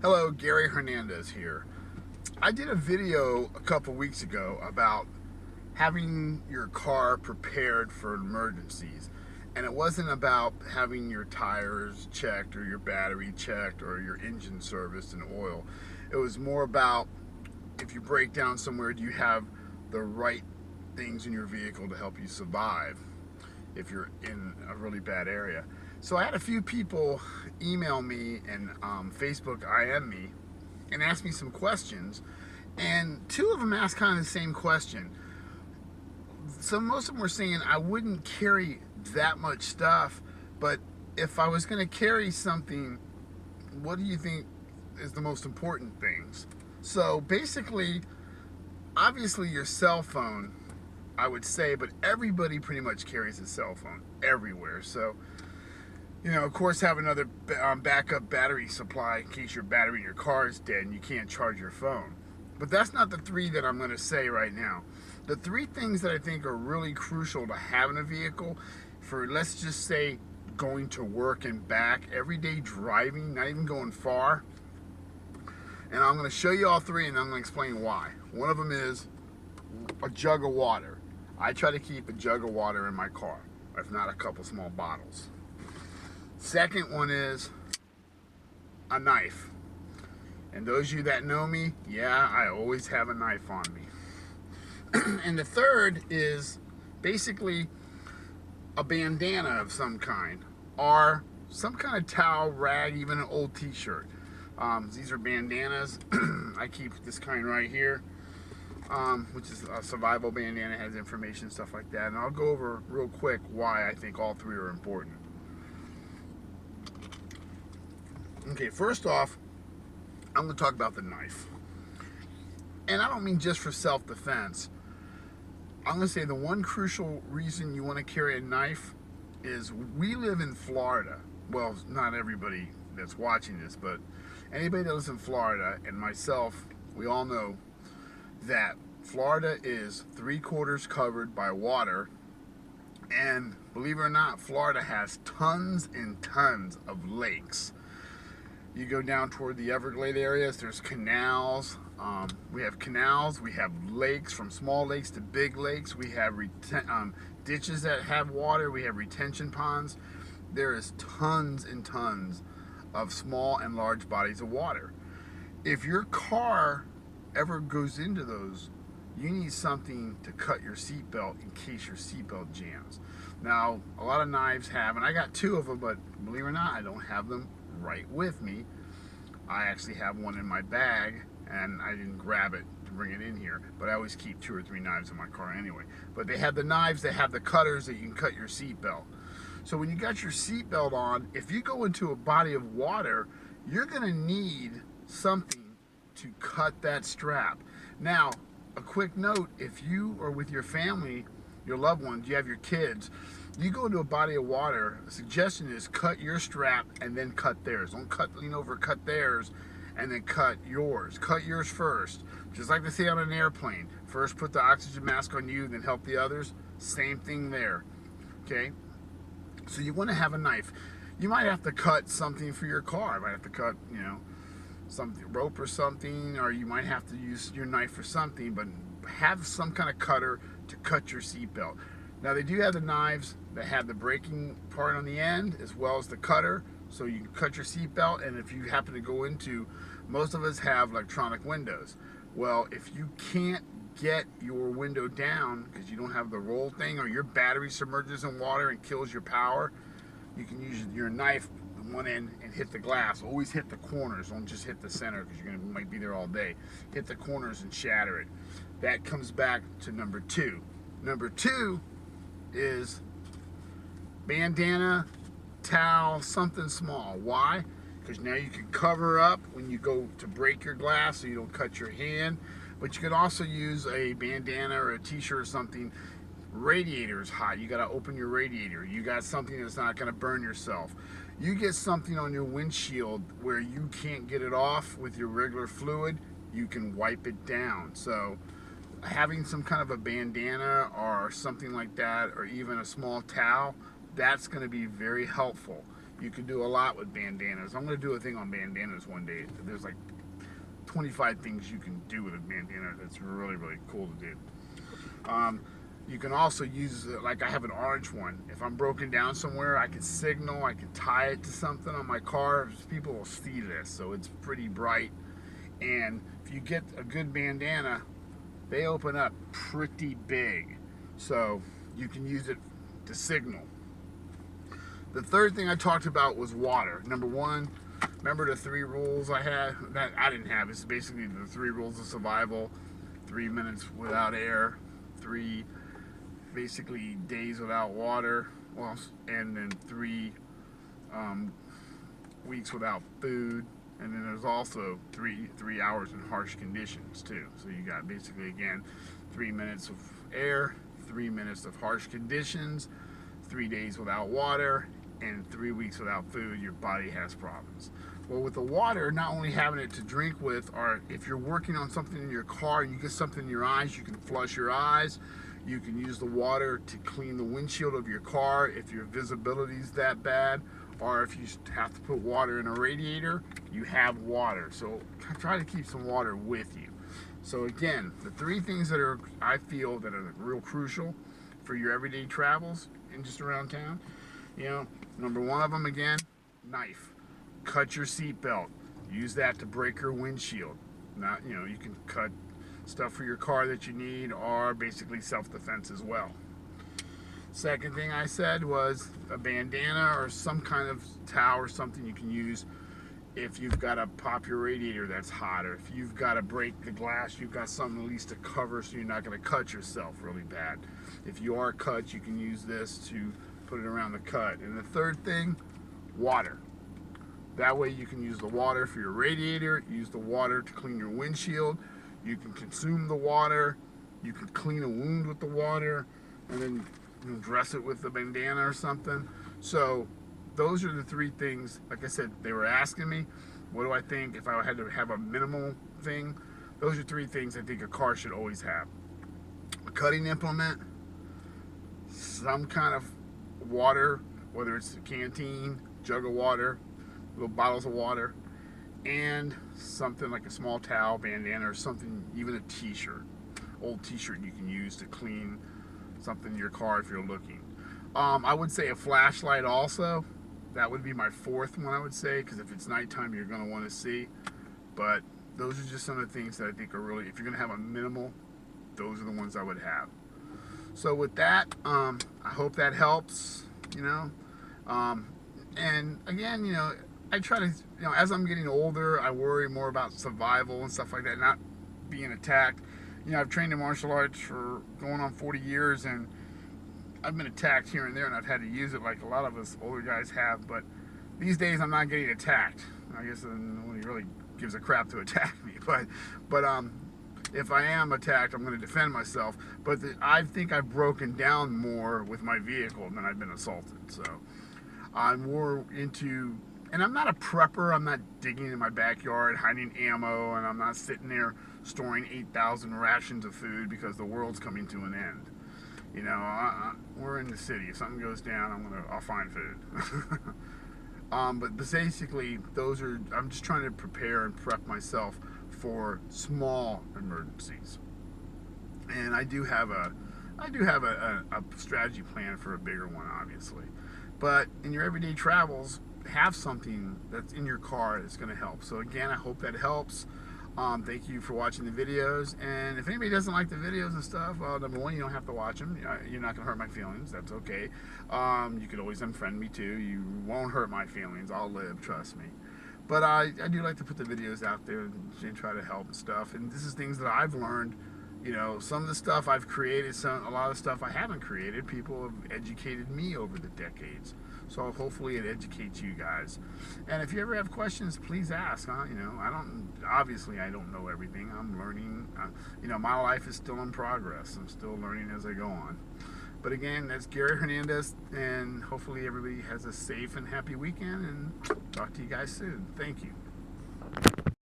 Hello, Gary Hernandez here. I did a video a couple weeks ago about having your car prepared for emergencies. And it wasn't about having your tires checked or your battery checked or your engine serviced and oil. It was more about if you break down somewhere, do you have the right things in your vehicle to help you survive if you're in a really bad area. So I had a few people email me and Facebook IM me and ask me some questions, and two of them asked kind of the same question. So most of them were saying I wouldn't carry that much stuff, but if I was going to carry something, what do you think is the most important things? So basically, obviously your cell phone, I would say, but everybody pretty much carries a cell phone everywhere. So, of course, have another backup battery supply in case your battery in your car is dead and you can't charge your phone. But that's not the three that I'm going to say right now. The three things that I think are really crucial to have in a vehicle for, let's just say, going to work and back, everyday driving, not even going far. And I'm going to show you all three, and I'm going to explain why. One of them is a jug of water. I try to keep a jug of water in my car, if not a couple small bottles. Second one is a knife. And those of you that know me, yeah, I always have a knife on me. And the third is basically a bandana of some kind, or some kind of towel, rag, even an old t-shirt. These are bandanas. I keep this kind right here, which is a survival bandana, has information, stuff like that. And I'll go over real quick why I think all three are important. Okay, first off, I'm going to talk about the knife. And I don't mean just for self-defense. I'm going to say the one crucial reason you want to carry a knife is we live in Florida. Well, not everybody that's watching this, but anybody that lives in Florida and myself, we all know that Florida is 3/4 covered by water. And believe it or not, Florida has tons and tons of lakes. You go down toward the Everglades areas, there's canals. We have canals, we have lakes, from small lakes to big lakes. We have ditches that have water, we have retention ponds. There is tons and tons of small and large bodies of water. If your car ever goes into those, you need something to cut your seatbelt in case your seatbelt jams. Now, a lot of knives have, and I got two of them, but believe it or not, I don't have them right with me. I actually have one in my bag, and I didn't grab it to bring it in here, but I always keep 2 or 3 knives in my car anyway. But they have the knives, they have the cutters that you can cut your seatbelt. So when you got your seatbelt on, if you go into a body of water, you're gonna need something to cut that strap. Now, a quick note, if you are with your family, your loved ones, you have your kids, you go into a body of water, a suggestion is cut your strap and then cut theirs. Don't lean over, cut theirs, and then cut yours. Cut yours first. Just like they say on an airplane. First put the oxygen mask on you, then help the others. Same thing there. Okay? So you want to have a knife. You might have to cut something for your car. You might have to cut, some rope or something, or you might have to use your knife for something, but have some kind of cutter to cut your seatbelt. Now they do have the knives that have the braking part on the end as well as the cutter, so you can cut your seatbelt. And if you happen to go into, most of us have electronic windows. Well, if you can't get your window down because you don't have the roll thing, or your battery submerges in water and kills your power, you can use your knife on one end and hit the glass. Always hit the corners, don't just hit the center because you might be there all day. Hit the corners and shatter it. That comes back to number 2. Number 2 is bandana, towel, something small. Why? Because now you can cover up when you go to break your glass so you don't cut your hand. But you can also use a bandana or a t-shirt or something. Radiator is hot. You got to open your radiator. You got something that's not going to burn yourself. You get something on your windshield where you can't get it off with your regular fluid, you can wipe it down. So having some kind of a bandana or something like that, or even a small towel, that's going to be very helpful. You can do a lot with bandanas. I'm going to do a thing on bandanas one day. There's like 25 things you can do with a bandana that's really, really cool to do. You can also use, like I have an orange one. If I'm broken down somewhere, I can signal, I can tie it to something on my car. People will see this, so it's pretty bright. And if you get a good bandana, they open up pretty big. So you can use it to signal. The third thing I talked about was water. Number one, remember the 3 rules I had? That I didn't have. It's basically the 3 rules of survival. 3 minutes without air, 3 basically days without water, well, and then 3 weeks without food, and then there's also 3 hours in harsh conditions too. So you got basically again 3 minutes of air, 3 minutes of harsh conditions, 3 days without water, and 3 weeks without food. Your body has problems. Well, with the water, not only having it to drink with, or if you're working on something in your car and you get something in your eyes, you can flush your eyes. You can use the water to clean the windshield of your car if your visibility is that bad, or if you have to put water in a radiator, you have water. So try to keep some water with you. So again, the 3 things that are, I feel, that are real crucial for your everyday travels and just around town. You know, number 1 of them, again, knife. Cut your seatbelt. Use that to break your windshield. Not, you know, you can cut stuff for your car that you need, or basically self-defense as well. Second thing I said was a bandana or some kind of towel or something you can use if you've got to pop your radiator that's hot, or if you've got to break the glass, you've got something at least to cover so you're not going to cut yourself really bad. If you are cut, you can use this to put it around the cut. And the third thing, water. That way you can use the water for your radiator, use the water to clean your windshield. You can consume the water, you can clean a wound with the water, and then dress it with the bandana or something. So those are the 3 things. Like I said, they were asking me, what do I think if I had to have a minimal thing? Those are 3 things I think a car should always have. A cutting implement, some kind of water, whether it's a canteen, jug of water, little bottles of water, and something like a small towel, bandana, or something, even a t-shirt, old t-shirt you can use to clean something in your car if you're looking. I would say a flashlight also. That would be my 4th one, I would say, because if it's nighttime you're going to want to see. But those are just some of the things that I think are really, if you're going to have a minimal, those are the ones I would have. So with that, I hope that helps, you know. And again, you know, I try to, you know, as I'm getting older, I worry more about survival and stuff like that, not being attacked. You know, I've trained in martial arts for going on 40 years, and I've been attacked here and there, and I've had to use it like a lot of us older guys have. But these days, I'm not getting attacked. I guess nobody really gives a crap to attack me. But if I am attacked, I'm going to defend myself. But I think I've broken down more with my vehicle than I've been assaulted. So I'm more into. And I'm not a prepper. I'm not digging in my backyard, hiding ammo, and I'm not sitting there storing 8,000 rations of food because the world's coming to an end. You know, we're in the city. If something goes down, I'll find food. But basically, I'm just trying to prepare and prep myself for small emergencies. And I do have a strategy plan for a bigger one, obviously. But in your everyday travels, have something that's in your car that's going to help. So again, I hope that helps. Thank you for watching the videos. And if anybody doesn't like the videos and stuff, well, number 1, you don't have to watch them. You're not going to hurt my feelings. That's okay. You could always unfriend me too. You won't hurt my feelings. I'll live, trust me. But I do like to put the videos out there and try to help and stuff. And this is things that I've learned. You know, some of the stuff I've created, a lot of stuff I haven't created. People have educated me over the decades. So hopefully it educates you guys. And if you ever have questions, please ask. You know, obviously I don't know everything. I'm learning. You know, my life is still in progress. I'm still learning as I go on. But again, that's Gary Hernandez, and hopefully everybody has a safe and happy weekend, and talk to you guys soon. Thank you.